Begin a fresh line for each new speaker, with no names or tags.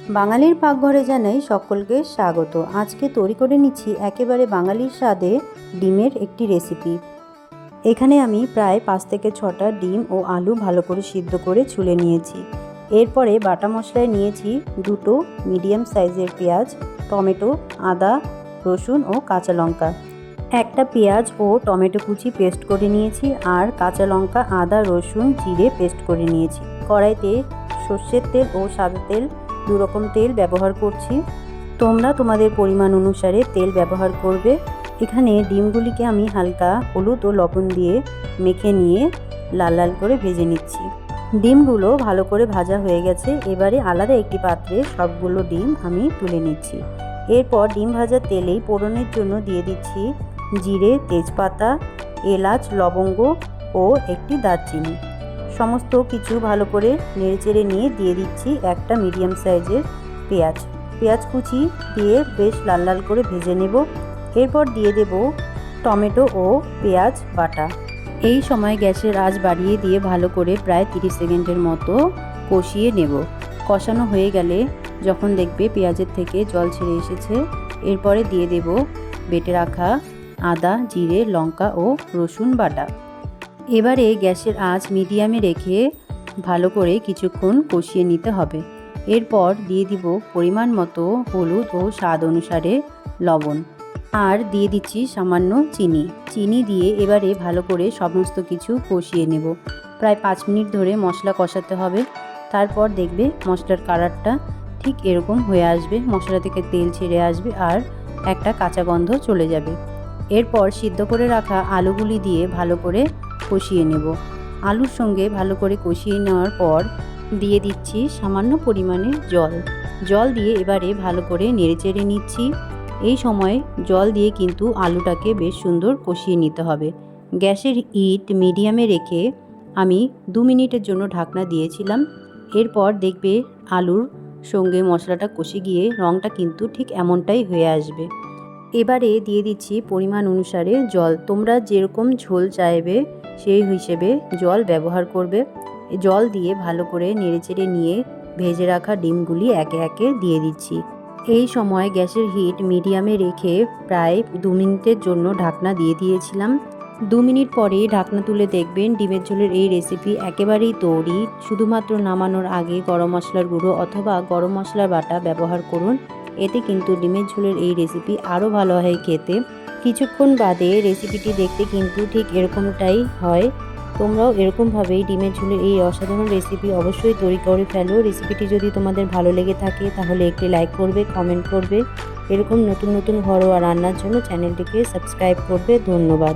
বাঙালির পাকঘরে জানাই সকলকে স্বাগত। আজকে তৈরি করে নিচ্ছি একেবারে বাঙালির স্বাদে ডিমের একটি রেসিপি। এখানে আমি প্রায় 5 থেকে 6টা ডিম ও আলু ভালো করে সিদ্ধ করে ছুলে নিয়েছি। এরপরে বাটা মশলায় নিয়েছি 2টো মিডিয়াম সাইজের পেঁয়াজ, টমেটো, আদা, রসুন ও কাঁচা লঙ্কা। একটা পেঁয়াজ ও টমেটো কুচি পেস্ট করে নিয়েছি, আর কাঁচা লঙ্কা, আদা, রসুন, জিরে পেস্ট করে নিয়েছি। কড়াইতে সর্ষের তেল ও সাদা তেল 2 রকম তেল ব্যবহার করছি। তোমরা তোমাদের পরিমাণ অনুসারে তেল ব্যবহার করবে। এখানে ডিমগুলিকে আমি হালকা হলুদ ও লবণ দিয়ে মেখে নিয়ে লাল লাল করে ভেজে নিচ্ছি। ডিমগুলো ভালো করে ভাজা হয়ে গেছে। এবারে আলাদা একটি পাত্রে সবগুলো ডিম আমি তুলে নিচ্ছি। এরপর ডিম ভাজা তেলেই ফোড়নের জন্য দিয়ে দিচ্ছি জিরে, তেজপাতা, এলাচ, লবঙ্গ ও একটি দারচিনি। সমস্ত কিছু ভালো করে নেড়েচেড়ে নিয়ে দিয়ে দিচ্ছি একটা মিডিয়াম সাইজের পেঁয়াজ কুচি দিয়ে বেশ লাল লাল করে ভেজে নেব। এরপর দিয়ে দেব টমেটো ও পেঁয়াজ বাটা। এই সময় গ্যাসের আঁচ বাড়িয়ে দিয়ে ভালো করে প্রায় 30 সেকেন্ডের মতো কষিয়ে নেব। কষানো হয়ে গেলে যখন দেখবে পেঁয়াজের থেকে জল ছেড়ে এসেছে, এরপরে দিয়ে দেব বেটে রাখা আদা, জিরে, লঙ্কা ও রসুন বাটা। এবারে গ্যাসের আঁচ মিডিয়ামে রেখে ভালো করে কিছুক্ষণ কষিয়ে নিতে হবে। এরপর দিয়ে দিব পরিমাণ মতো হলুদ ও স্বাদ অনুসারে লবণ, আর দিয়ে দিচ্ছি সামান্য চিনি দিয়ে এবারে ভালো করে সমস্ত কিছু কষিয়ে নেব। প্রায় 5 মিনিট ধরে মশলা কষাতে হবে। তারপর দেখবে মশলার কালারটা ঠিক এরকম হয়ে আসবে, মশলা থেকে তেল ছেড়ে আসবে আর একটা কাঁচা গন্ধ চলে যাবে। এরপর সিদ্ধ করে রাখা আলুগুলি দিয়ে ভালো করে কষিয়ে নেব। আলুর সঙ্গে ভালো করে কষিয়ে নেওয়ার পর দিয়ে দিচ্ছি সামান্য পরিমাণে জল দিয়ে এবারে ভালো করে নেড়েচেড়ে নিচ্ছি। এই সময় জল দিয়ে কিন্তু আলুটাকে বেশ সুন্দর কষিয়ে নিতে হবে। গ্যাসের হিট মিডিয়ামে রেখে আমি 2 মিনিটের জন্য ঢাকনা দিয়েছিলাম। এরপর দেখবে আলুর সঙ্গে মশলাটা কষে গিয়ে রঙটা কিন্তু ঠিক এমনটাই হয়ে আসবে। এবারে দিয়ে দিচ্ছি পরিমাণ অনুসারে জল। তোমরা যেরকম ঝোল চাইবে সেই হিসেবে জল ব্যবহার করবে। জল দিয়ে ভালো করে নেড়েচেড়ে নিয়ে ভেজে রাখা ডিমগুলি একে একে দিয়ে দিচ্ছি। এই সময় গ্যাসের হিট মিডিয়ামে রেখে প্রায় 2 মিনিটের জন্য ঢাকনা দিয়ে দিয়েছিলাম। 2 মিনিট পরে ঢাকনা তুলে দেখবেন ডিমের ঝোলের এই রেসিপি একেবারেই তৈরি। শুধুমাত্র নামানোর আগে গরম মশলার গুঁড়ো অথবা গরম মশলার বাটা ব্যবহার করুন। এতে কিন্তু ডিমের ঝোলের এই রেসিপি আরও ভালো হয় খেতে। কিছুক্ষণ বাদে রেসিপিটি দেখতে কিন্তু ঠিক এরকমটাই হয়। তোমরাও এরকমভাবেই ডিমের ঝোলের এই অসাধারণ রেসিপি অবশ্যই তৈরি করে ফেলো। রেসিপিটি যদি তোমাদের ভালো লেগে থাকে তাহলে একটি লাইক করবে, কমেন্ট করবে। এরকম নতুন নতুন ঘরোয়া রান্নার জন্য চ্যানেলটিকে সাবস্ক্রাইব করবে। ধন্যবাদ।